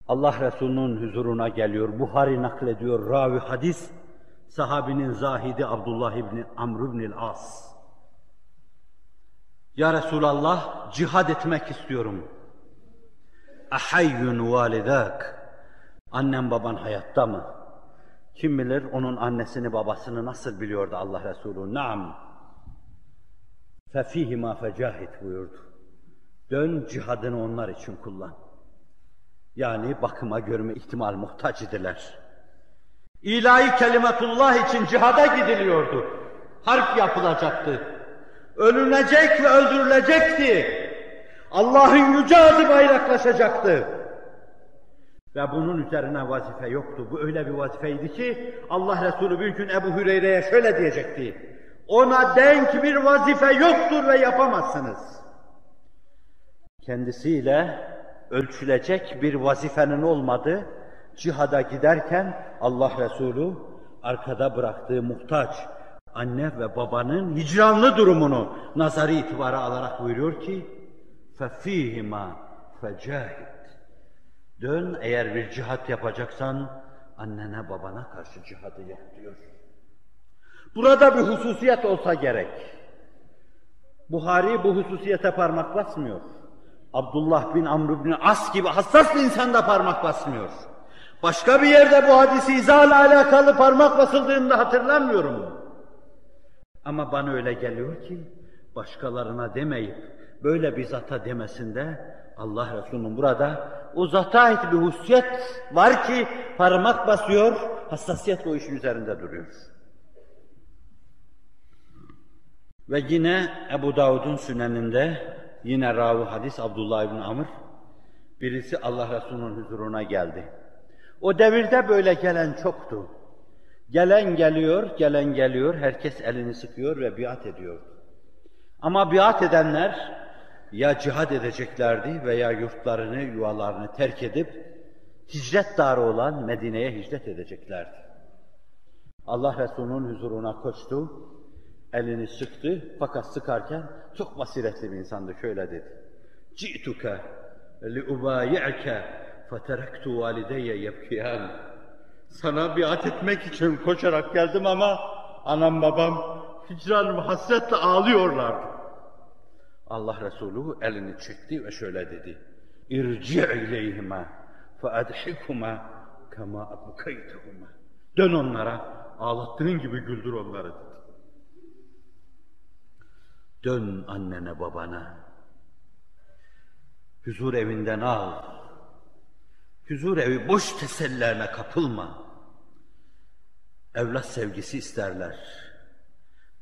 Allah Resulü'nün huzuruna geliyor. Buhari naklediyor ravi hadis. Sahabinin zahidi Abdullah İbni Amr İbnil As. Ya Resulallah, cihad etmek istiyorum. Ahayyun validak. Annem baban hayatta mı? Kim bilir onun annesini babasını nasıl biliyordu Allah Resulü? Naam. Fefihima fecahid buyurdu. Dön cihadını onlar için kullan. Yani bakıma görme ihtimal muhtaç idiler. İlahi kelimetullah için cihada gidiliyordu. Harp yapılacaktı. Ölünecek ve öldürülecekti. Allah'ın yüce adı bayraklaşacaktı. Ve bunun üzerine vazife yoktu. Bu öyle bir vazifeydi ki Allah Resulü bir gün Ebu Hüreyre'ye şöyle diyecekti. Ona denk bir vazife yoktur ve yapamazsınız. Kendisiyle ölçülecek bir vazifenin olmadığı cihada giderken Allah Resulü arkada bıraktığı muhtaç anne ve babanın hicranlı durumunu nazarı itibara alarak buyuruyor ki فَف۪يهِمَا فَجَاهِدْ. Dön, eğer bir cihat yapacaksan annene babana karşı cihadı yap diyor. Burada bir hususiyet olsa gerek. Buhari bu hususiyete parmak basmıyor. Abdullah bin Amr bin As gibi hassas bir insan da parmak basmıyor. Başka bir yerde bu hadisi izahla alakalı parmak basıldığını da hatırlamıyorum. Ama bana öyle geliyor ki başkalarına demeyip böyle bir zata demesinde Allah Resulü'nün burada o zata ait bir hususiyet var ki parmak basıyor, hassasiyet o işin üzerinde duruyor. Ve yine Ebu Davud'un süneninde yine ravi hadis Abdullah ibn Amr, birisi Allah Resulü'nün huzuruna geldi. O devirde böyle gelen çoktu. Gelen geliyor, gelen geliyor, herkes elini sıkıyor ve biat ediyor. Ama biat edenler ya cihad edeceklerdi veya yurtlarını, yuvalarını terk edip hicret darı olan Medine'ye hicret edeceklerdi. Allah Resulü'nün huzuruna koştu, elini sıktı fakat sıkarken çok basiretli bir insandı, şöyle dedi. Ci'tuke liubayi'ke feterektu valideyye yebkiyan. Sana biat etmek için koşarak geldim ama anam babam hicran ve hasretle ağlıyorlardı. Allah Resulü elini çekti ve şöyle dedi. İrci' ileyhima feadhikuma kema abkaytuhuma. Dön onlara, ağlattığın gibi güldür onları dedi. Dön annene babana. Huzur evinden al. Huzur evi boş tesellilerine kapılma. Evlat sevgisi isterler.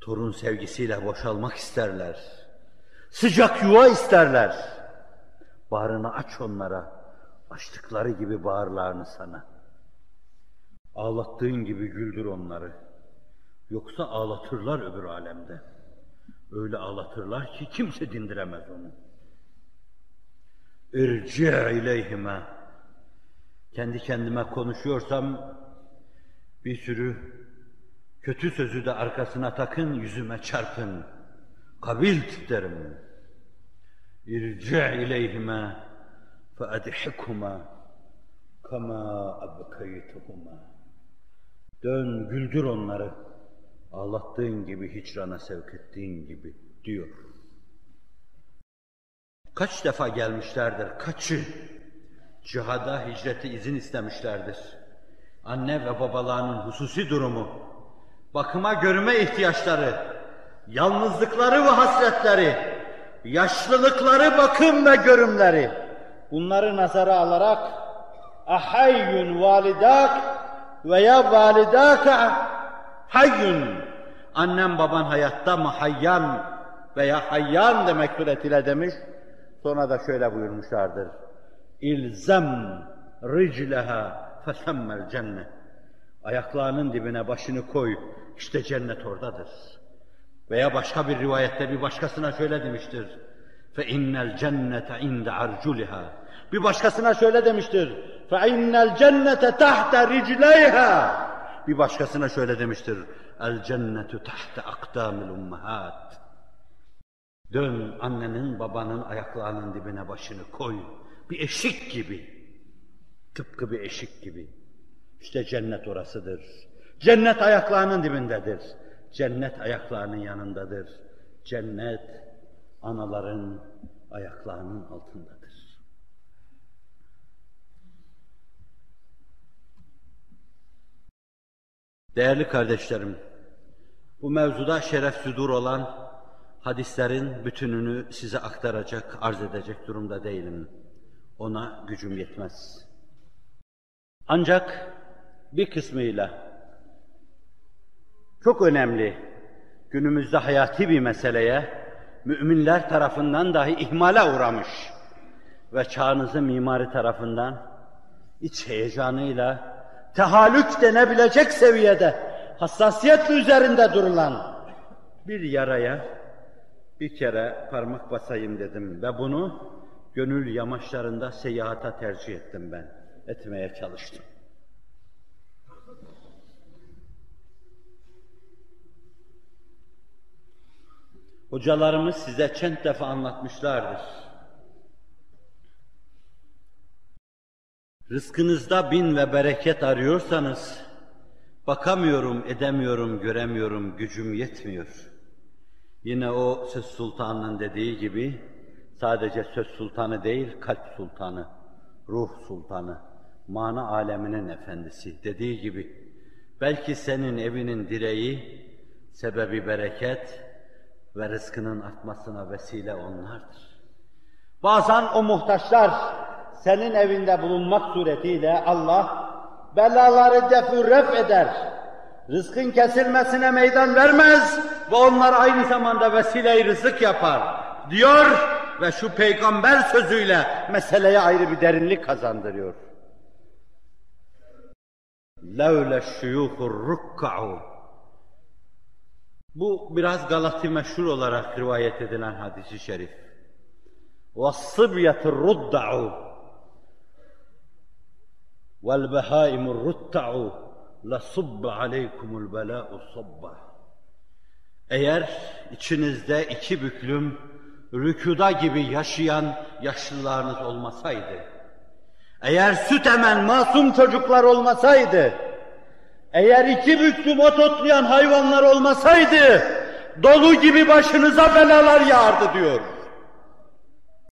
Torun sevgisiyle boşalmak isterler. Sıcak yuva isterler. Bağrını aç onlara. Açtıkları gibi bağırlarını sana. Ağlattığın gibi güldür onları. Yoksa ağlatırlar öbür alemde. Öyle ağlatırlar ki kimse dindiremez onu. İrci' ileyhime. Kendi kendime konuşuyorsam bir sürü kötü sözü de arkasına takın, yüzüme çarpın. Kabilt derim. İrci' ileyhime feadhikuma kama abkaytuhuma. Dön güldür onları. Ağlattığın gibi, hicrana sevk ettiğin gibi diyor. Kaç defa gelmişlerdir, kaçı cihada, hicrete izin istemişlerdir. Anne ve babalarının hususi durumu, bakıma görme ihtiyaçları, yalnızlıkları ve hasretleri, yaşlılıkları, bakım ve görümleri, bunları nazara alarak ahayyun validak veya validaka hayyun, annem baban hayatta mı, hayyan veya hayyan demek suretiyle demiş. Sonra da şöyle buyurmuşlardır. İlzem ricleha fesemmel cennet. Ayaklarının dibine başını koy, işte cennet oradadır. Veya başka bir rivayette bir başkasına şöyle demiştir. Fe innel cennete inde arculiha. Bir başkasına şöyle demiştir. Fe innel cennete tahte ricleyha. Bir başkasına şöyle demiştir. El cennetu tahte akdamil ummahat. Dön annenin babanın ayaklarının dibine başını koy. Bir eşik gibi. Tıpkı bir eşik gibi. İşte cennet orasıdır. Cennet ayaklarının dibindedir. Cennet ayaklarının yanındadır. Cennet anaların ayaklarının altındadır. Değerli kardeşlerim, bu mevzuda şeref sudur olan hadislerin bütününü size aktaracak, arz edecek durumda değilim. Ona gücüm yetmez. Ancak bir kısmıyla çok önemli, günümüzde hayati bir meseleye müminler tarafından dahi ihmale uğramış ve çağınızın mimari tarafından iç heyecanıyla tehallük denebilecek seviyede hassasiyetle üzerinde durulan bir yaraya bir kere parmak basayım dedim ve bunu gönül yamaçlarında seyahata tercih ettim ben, etmeye çalıştım. Hocalarımız size çent defa anlatmışlardır. Rızkınızda bin ve bereket arıyorsanız, bakamıyorum, edemiyorum, göremiyorum, gücüm yetmiyor. Yine o söz sultanının dediği gibi, sadece söz sultanı değil, kalp sultanı, ruh sultanı, mana aleminin efendisi dediği gibi, belki senin evinin direği, sebebi bereket ve rızkının artmasına vesile onlardır. Bazen o muhtaçlar senin evinde bulunmak suretiyle Allah belaları defürref eder. Rızkın kesilmesine meydan vermez ve onlar aynı zamanda vesile-i rızık yapar diyor ve şu peygamber sözüyle meseleye ayrı bir derinlik kazandırıyor. لَوْلَ الشُّيُوخُ الرُّكَّعُ. Bu biraz Galati meşhur olarak rivayet edilen hadis-i şerif. وَالصِّبْيَةُ الرُّدَّعُ وَالْبَهَائِمُ الرُّتَّعُ لَصُبَّ عَلَيْكُمُ الْبَلَاءُ صَبَّ. Eğer içinizde iki büklüm, rükuda gibi yaşayan yaşlılarınız olmasaydı, eğer süt emen masum çocuklar olmasaydı, eğer iki büklüm ot otlayan hayvanlar olmasaydı, dolu gibi başınıza belalar yağardı diyor.